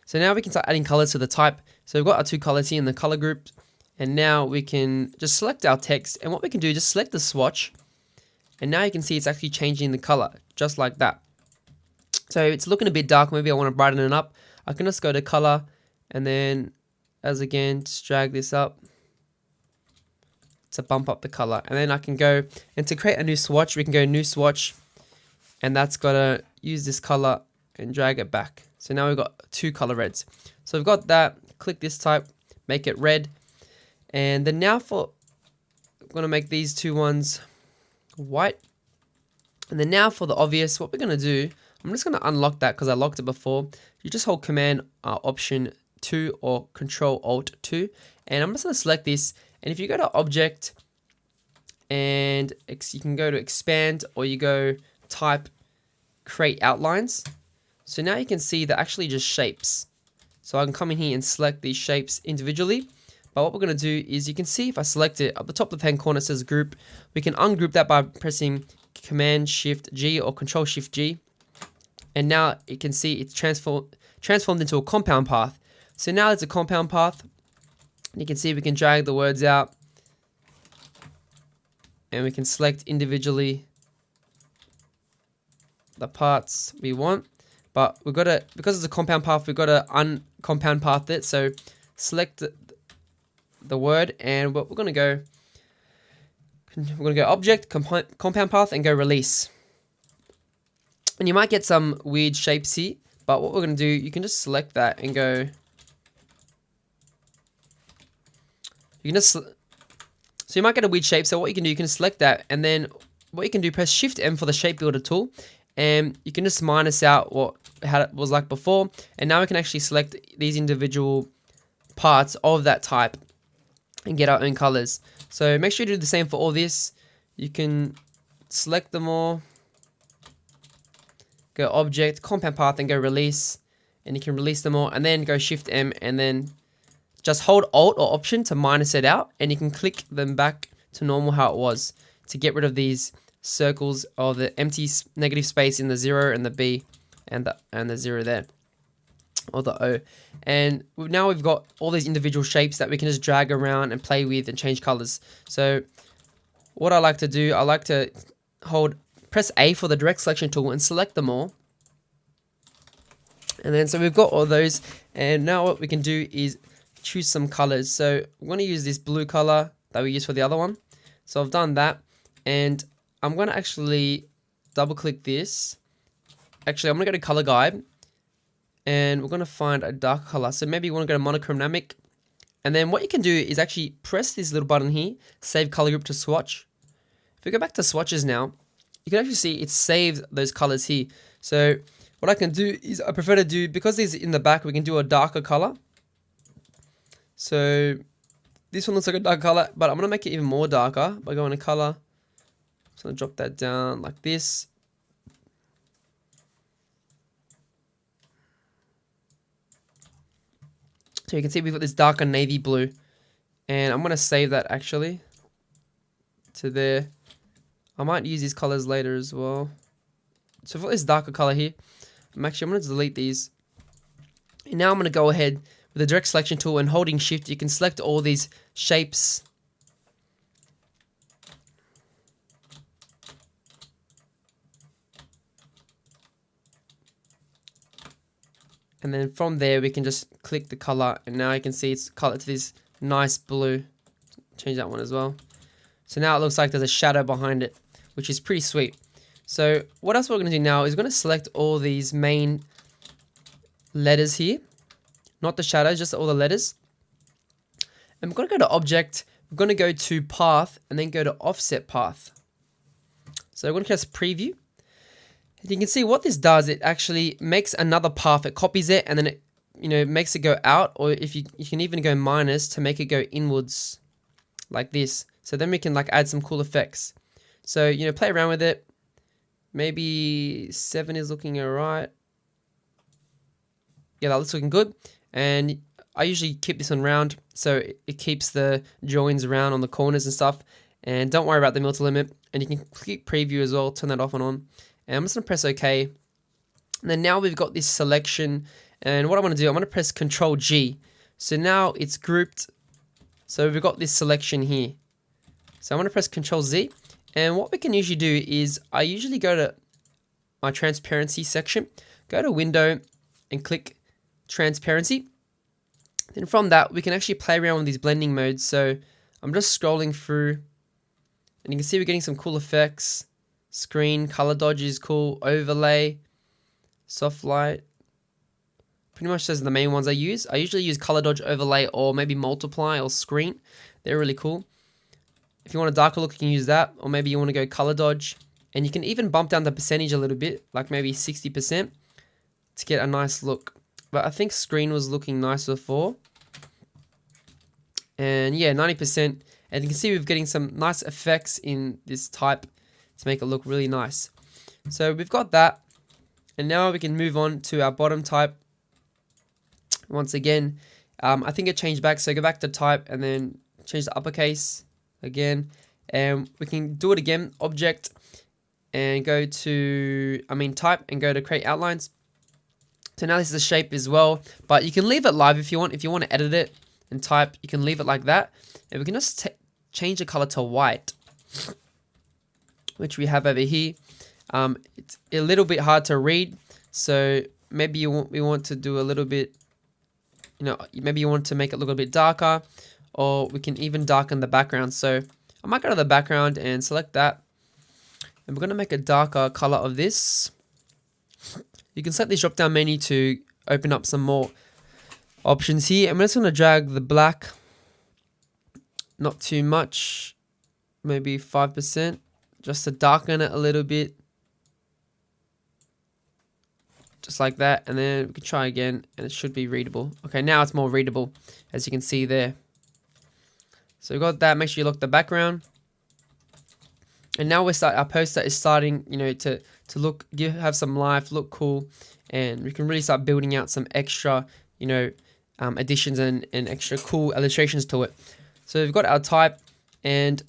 So now we can start adding colors to the type. So we've got our two colors here in the color group, and now we can just select our text, and what we can do is just select the swatch, and now you can see it's actually changing the color, just like that. So it's looking a bit dark, maybe I want to brighten it up. I can just go to color, and then as again, just drag this up to bump up the color, and then I can go, and to create a new swatch, we can go new swatch, and that's got to use this color and drag it back. So now we've got two color reds. So we've got that, click this type, make it red, and then now I'm going to make these two ones white. And then now for the obvious, what we're going to do, I'm just going to unlock that because I locked it before. You just hold Command Option 2 or Control Alt 2, and I'm just going to select this. And if you go to Object, and you can go to Expand, or you go Type, Create Outlines. So now you can see they're actually just shapes. So I can come in here and select these shapes individually. But what we're going to do is, you can see if I select it, at the top left hand corner it says Group. We can ungroup that by pressing Command Shift G or Control Shift G. And now you can see it's transformed into a compound path. So now it's a compound path. You can see we can drag the words out, and we can select individually the parts we want. But we've got to, because it's a compound path, we've got to uncompound path it. So select the word, and what we're going to go Object, Compound Path, and go Release. And you might get some weird shapes here, but what we're going to do, you can just select that and go. You can just, so you might get a weird shape. So what you can do, you can select that, and then what you can do, press Shift M for the Shape Builder tool, and you can just minus out how it was like before. And now we can actually select these individual parts of that type and get our own colors. So make sure you do the same for all this. You can select them all, go Object, Compound Path, and go Release, and you can release them all, and then go Shift M, and then just hold Alt or Option to minus it out, and you can click them back to normal how it was to get rid of these circles or the empty negative space in the 0 and the B and the 0 there, or the O. And now we've got all these individual shapes that we can just drag around and play with and change colors. So what I like to do, I like to press A for the direct selection tool and select them all. And then so we've got all those, and now what we can do is choose some colors. So I'm going to use this blue color that we used for the other one. So I've done that, and I'm going to actually double click this. Actually, I'm going to go to color guide, and we're going to find a dark color. So maybe you want to go to monochromatic, and then what you can do is actually press this little button here, save color group to swatch. If we go back to swatches now, you can actually see it saved those colors here. So what I can do is, I prefer to do, because these are in the back, we can do a darker color. So this one looks like a dark color, but I'm going to make it even more darker by going to color. So I'm going to drop that down like this. So you can see we've got this darker navy blue, and I'm going to save that actually to there. I might use these colors later as well. So for this darker color here, I'm going to delete these. And now I'm going to go ahead with the direct selection tool, and holding Shift, you can select all these shapes. And then from there, we can just click the color, and now you can see it's colored to this nice blue. Change that one as well. So now it looks like there's a shadow behind it, which is pretty sweet. So what else we're going to do now is we're going to select all these main letters here. Not the shadows, just all the letters. And we're going to go to Object. We're going to go to Path, and then go to Offset Path. So we're going to press Preview. And you can see what this does. It actually makes another path. It copies it, and then it makes it go out. Or if you can even go minus to make it go inwards, like this. So then we can add some cool effects. So play around with it. Maybe 7 is looking alright. Yeah, that looks looking good. And I usually keep this one round, so it keeps the joins round on the corners and stuff. And don't worry about the multi-limit. And you can click preview as well, turn that off and on. And I'm just going to press OK. And then now we've got this selection, And what I want to do, I'm going to press Control G. So now it's grouped. So we've got this selection here. So I'm going to press Control Z. And what we can usually do is I usually go to my transparency section, go to Window and click Transparency. Then from that, we can actually play around with these blending modes. So I'm just scrolling through and you can see we're getting some cool effects. Screen, color dodge is cool, overlay, soft light. Pretty much those are the main ones I use. I usually use color dodge, overlay, or maybe multiply or screen. They're really cool. If you want a darker look, you can use that, or maybe you want to go color dodge. And you can even bump down the percentage a little bit, like maybe 60% to get a nice look. But I think screen was looking nice before. And yeah, 90%. And you can see we're getting some nice effects in this type to make it look really nice. So we've got that. And now we can move on to our bottom type. Once again, I think it changed back. So go back to type and then change the uppercase again. And we can do it again, object, and go to, type and go to create outlines. So now this is a shape as well, but you can leave it live if you want. If you want to edit it and type, you can leave it like that. And we can just change the color to white, which we have over here. It's a little bit hard to read, so maybe we want to do a little bit, maybe you want to make it look a bit darker, or we can even darken the background. So I might go to the background and select that. And we're going to make a darker color of this. You can set this drop down menu to open up some more options here. I'm just going to drag the black, not too much, maybe 5%, just to darken it a little bit. Just like that, and then we can try again, and it should be readable. Okay, now it's more readable, as you can see there. So we got that. Make sure you lock the background. And now our poster is starting, to look, have some life, look cool, and we can really start building out some extra, additions and extra cool illustrations to it. So we've got our type, and